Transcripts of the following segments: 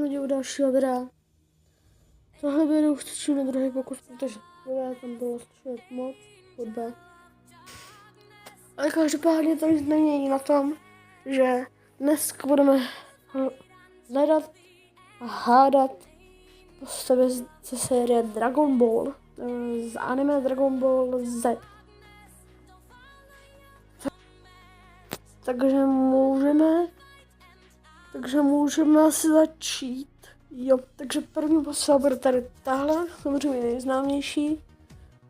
lidi u dalšího videa. Tohle video už točím na druhý pokus, protože tam bylo slyšet moc hudba. Ale každopádně to nic nemění na tom, že dnes budeme hledat a hádat postavy ze série Dragon Ball, z anime Dragon Ball Z. Takže můžeme asi začít. Jo, takže první postava bude tady tahle, samozřejmě nejznámější.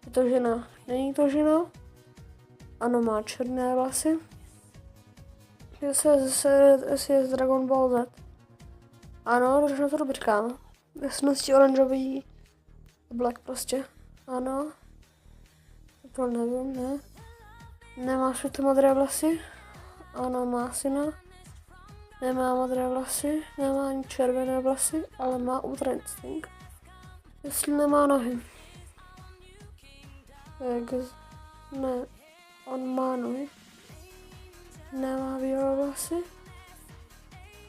Je to žena, není to žena. Ano, má černé vlasy. Jestli je z Dragon Ball Z. Ano, takže na to dobře říkám. Jasnosti oranžový oblek prostě. Ano. To nevím, ne. Nemá světlo-modré vlasy. Ano, má syna. Nemá modré vlasy, nemá ani červené vlasy, ale má ultra instinkt. Jestli nemá nohy. Ne, on má nohy. Nemá bílé vlasy.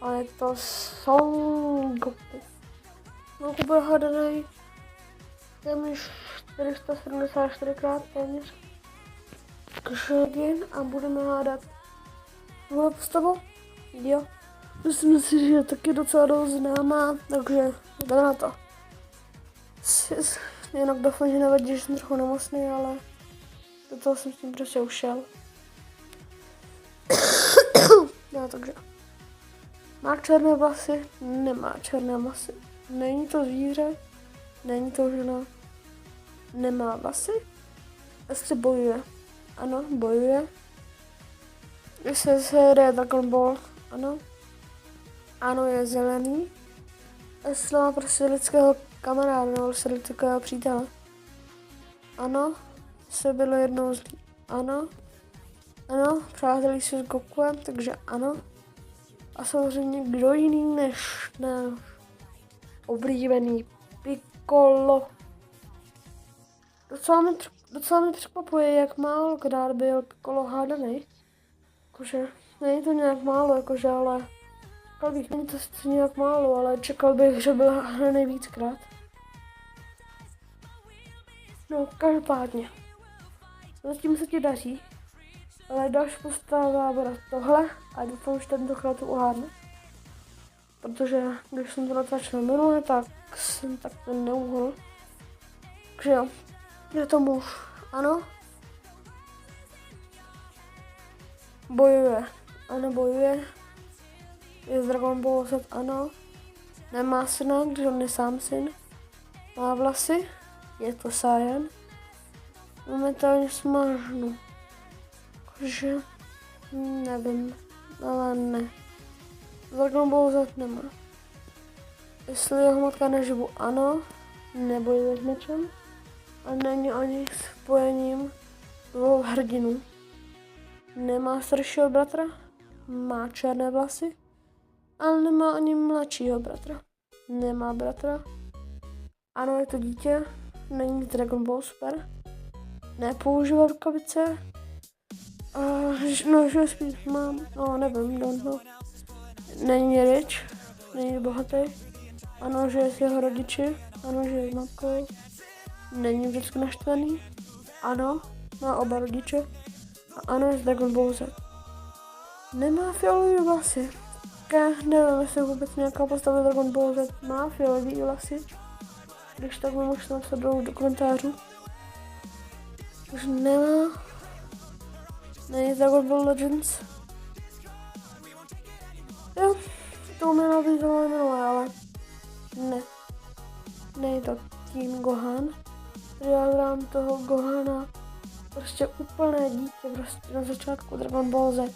Ale to Son Goku. Goku byl hadaný téměř 474krát téměř Křegin a budeme hádat tuhle postavu. Jo, myslím si, že je taky docela dost známá, takže jdeme na to. Jinak doufám, že nevadí, že jsem trochu nemocný, ale do toho jsem s tím prostě ušel. No, takže. Má černé vlasy? Nemá černé vlasy. Není to zvíře? Není to žena? Nemá vlasy? Jestli bojuje? Ano, bojuje. Jestli se jde Dragon Ball? Ano. Ano, je zelený. Jestli má prostě lidského kamaráda nebo lidského přítele? Ano. Jestli bylo jednou zlý? Ano. Ano, přátelí se s Gokuem, takže ano. A samozřejmě kdo jiný než náš oblíbený Piccolo. Docela mě překvapuje, jak málo krát byl Piccolo hádaný. Jakože, není to nějak málo, jakože, ale čekal bych, není to sice nějak málo, ale čekal bych, že byl hádaný víckrát. No, každopádně. Zatím se ti daří. Ale další postava bude tohle a doufám, že tentokrát to uhádne. Protože když jsem to natáčel minule, tak jsem takto neuhl. Takže jo, je to muž. Ano. Bojuje. Ano, bojuje. Je z Dragon Ball Z, ano. Nemá syna, když on je sám syn. Má vlasy. Je to Saiyan. Momentálně smažnu. Takže nevím, ale ne. Dragon Ball Z nemá. Jestli jeho matka neživu, ano, nebojuje s mečem a není ani spojením dvou hrdinů. Nemá staršího bratra, má černé vlasy, ale nemá ani mladšího bratra. Nemá bratra. Ano, je to dítě, není z Dragon Ball Super. Nepoužívá rukavice. No, že spíš mám, no nevím, don't know. Není rich, není bohatý. Ano, že je s jeho rodiči, ano, že je s matkou. Není vždycky naštvaný. Ano, má oba rodiče. A ano, je z Dragon Ball Z. Nemá fialové vlasy. Já nevím, jestli vůbec nějaká postava Dragon Ball Z má fialové vlasy. Když tak mi můžete napsat do komentářů. Už nemá. Není Dragon Ball Legends. Jo, to měla být tohle minulé, ale ne. Není to Teen Gohan. Já hrám toho Gohana. Prostě úplné dítě, prostě na začátku Dragon Ball Z.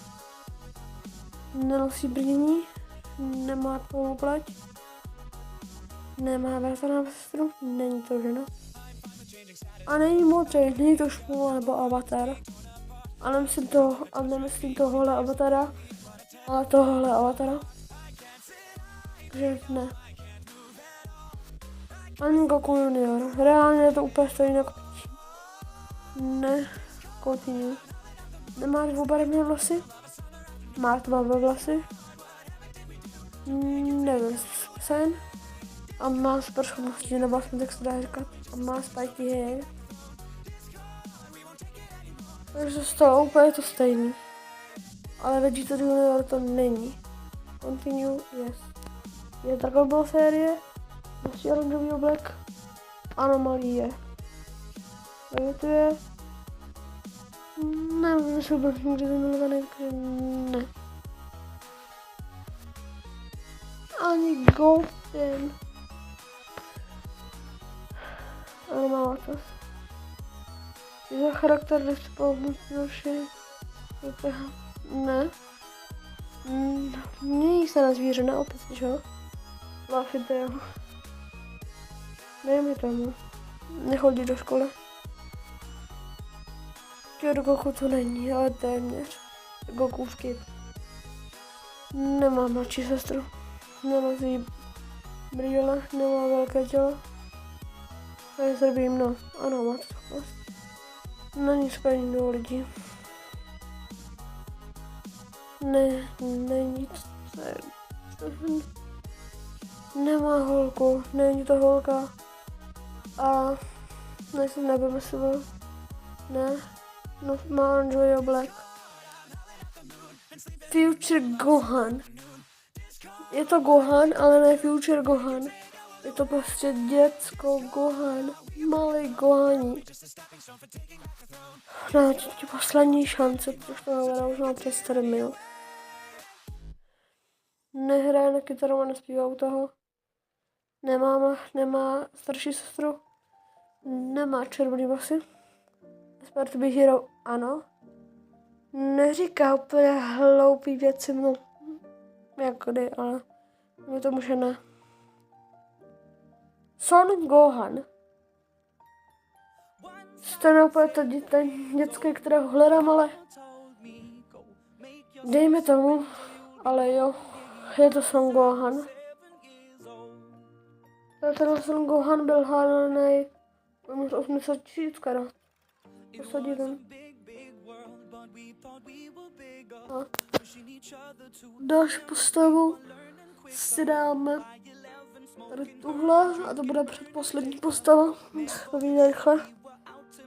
Nenosí brýlí, nemá tmavou pleť. Nemá bratra nebo sestru, není to žena. A není modrý, není to Šmula nebo Avatar. A nemyslím tohle Avatara, ale tohle Avatara. Takže ne. Ani Goku Junior. Reálně je to úplně stejné jako píči. Ne. Continue. Nemá dvoubarevné vlasy. Má tmavé vlasy. Nevím, sen a má super schopnosti, nebo aspoň tak se dá říkat, a má spiky hair. Takže z toho úplně to stejný. Ale Vegeta Junior to není. Continue, yes. Je Dragon Ball série, nosí oranžový oblek, anomalie. Vegeta nevím, že byl nikdy zamilovaný, takže ne. Ani Golden. Ale má to. Je charakter, kde se pomůže. Ne. Mění se na zvíře, ne opět, že jo? Lafideo. Dejme tomu. Nechodí do školy. Goku to není, ale téměř. Goku's kid. Nemá mladší sestru. Nenosí brýle, nemá velké tělo. A je srbým, no. Ano, má to schopnost. Není spaný do lidí. Ne, není to. Nemá holku, není to holka. A nejsem nevymyslel. Ne, no má oranžový oblek. Future Gohan. Je to Gohan, ale ne Future Gohan. Je to prostě děcko Gohan. Malý Gohaník. Dá ti poslední šance, protože to hledá už má přes 4 mil. Nehraje na kytaru a nespívá u toho. Nemá starší sestru. Nemá červený vlasy. Sport Big Hero, ano. Neříká úplně hloupý věci, no. Jako kdy, ale mě to může ne. Son Gohan. Stejně úplně to dětské, které ho hledám, ale dejme tomu, ale jo, je to Son Gohan. Ten Son Gohan byl hádaný 80 000 krát. To se divím. A další postavu si dáme tady tuhle a to bude předposlední postava. Povídej rychle.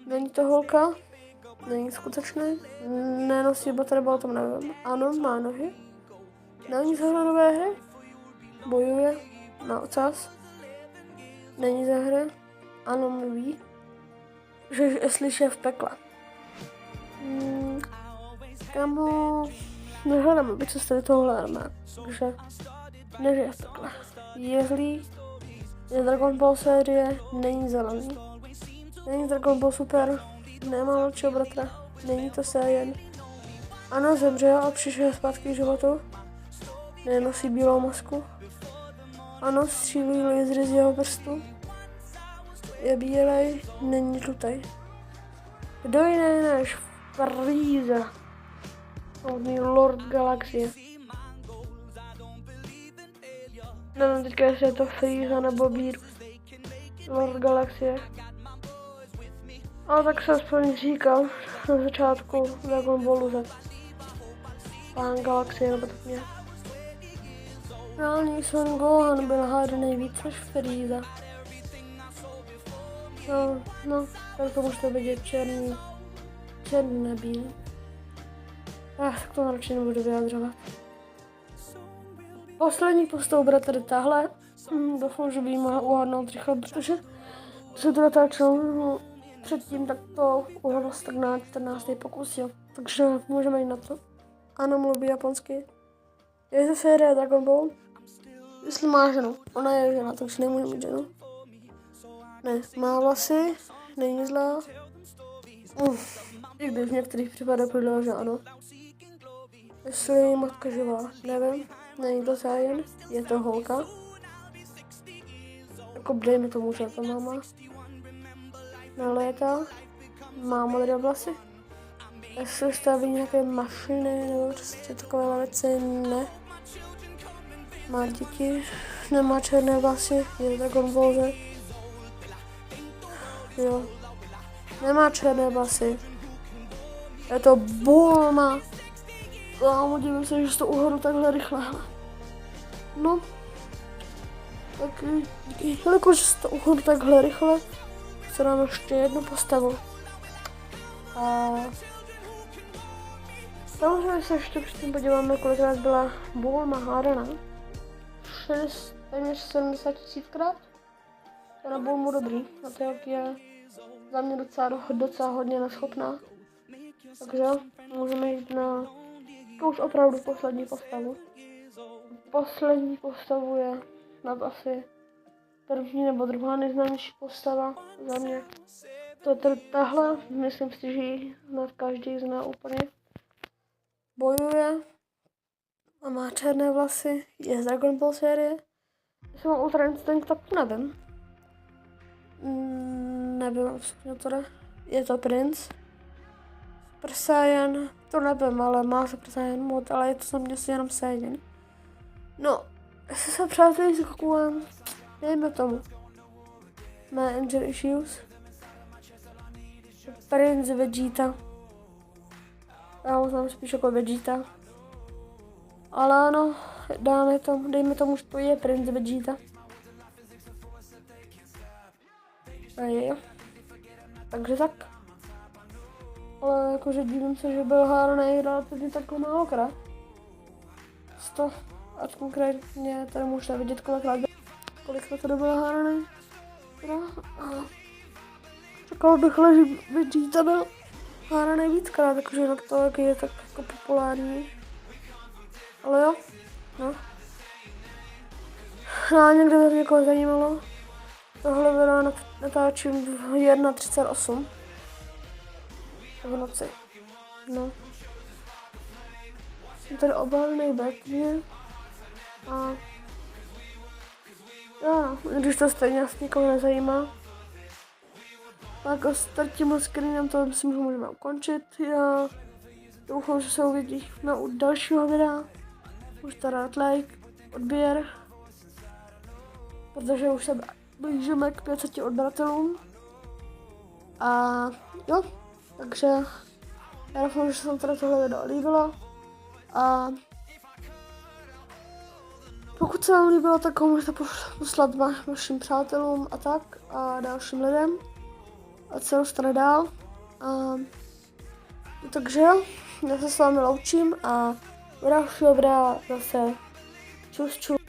Není to holka, není skutečný, nenosí boty, nebo o tom nevím. Ano, má nohy. Není ze hry nové hry, bojuje na ocas. Není ze hry, ano, mluví, že je slyší v pekle. Kamu nehledám, aby co z tady tohle hledám, takže nežije v pekle. Je zlý, je Dragon Ball série, není zelený. Není Dragon Ball Super, nemá mladšího bratra, není to Saiyan. Ano, zemřel a přišel zpátky k životu. Nenosí bílou masku. Ano, střílí lasery z jeho prstu. Je bílej, není žlutej. Kdo jiný než Frieza? Hlavní Lord Galaxie. Nevím teďka, jestli je to Frieza nebo Beerus. Lord Galaxie. Ale tak se aspoň říkal na začátku Dragon Ballu Z. Pán Galaxie nebo tak nějak. Reálný Son Gohan byl hádaný víc než Frieza. No, tak to můžete vidět černý na bílý. Tak to radši nebudu vyjadřovat. Poslední postavu bude tady tahle. Doufám, že by ji mohla uhádnout rychle, protože se to natáčelo předtím, tak to uhádlo 14. pokus, jo. Takže můžeme jít na to. Ano, mluví japonsky. Je to série Dragon Ball. Jestli má ženu, ona je žena, takže nemůže mít ženu. Ne, má vlasy, není zlá. I když v některých případech podle, že ano. Jestli je matka živá, nevím. Není to Saiyan, je to holka. Jako dejme tomu, že to máma. Nelétá, má modré vlasy. Jestli staví nějaké mašiny nebo prostě takové věci, ne. Má děti, nemá černé vlasy, je Dragon Ball Z. Jo. Nemá černé vlasy. Je to Bulma. Kámo, divím se, že jsi to uhodl takhle rychle. No. Tak jelikož to uchnu takhle rychle, se dám ještě jednu postavu. A samozřejmě se ještě předtím podíváme, kolikrát byla Bulma hádaná. Téměř 70 000krát. To na Bulmu dobrý, na to jak je za mě docela hodně neschopná. Takže můžeme jít na už opravdu poslední postavu. Poslední postavu je snad asi první nebo druhá nejznámější postava za mě. Tahle, myslím si, že ji snad každý zná úplně. Bojuje a má černé vlasy, je z Dragon Ball série. Jestli mám Ultra Instinct, tak to nevím. Nevím absolutně to jde. Je to princ. Super Saiyan, to nevím, ale má Super Saiyan mod, ale je to za mě jenom Saiyan. No, jestli se přátelí s Gokuem, dejme tomu. Má Anger Issues. Prince Vegeta. Já ho znám spíš jako Vegeta. Ale ano, dejme tomu, že to je Prince Vegeta. A je. Takže tak. Ale jakože dívím se, že byl hádaný relativně takhle málokrát. 100. A konkrétně tady můžete vidět, kolik to byl hádaný. Čekal bych, že Vegeta byl hádaný víckrát, takže jinak to jak je tak jako populární. Ale jo, no. A někde to někoho zajímalo. Tohle video natáčím v 1:38. V noci. No. Jsem tady obalený betně. A jo, když to stejně asi nikoho nezajímá. Tak ostatním screenem to myslím, že můžeme ukončit. Já doufám, že se uvidíme u dalšího videa. Můžete dát like, odběr, protože už se blížíme k 500 odběratelům. A jo, takže já doufám, že se vám teda tohle video líbilo. A pokud se vám líbilo, tak ho můžete poslat vašim přátelům a tak a dalším lidem. A co dostane dál. Takže jo, já se s vámi loučím a u dalšího videa zase čus čus.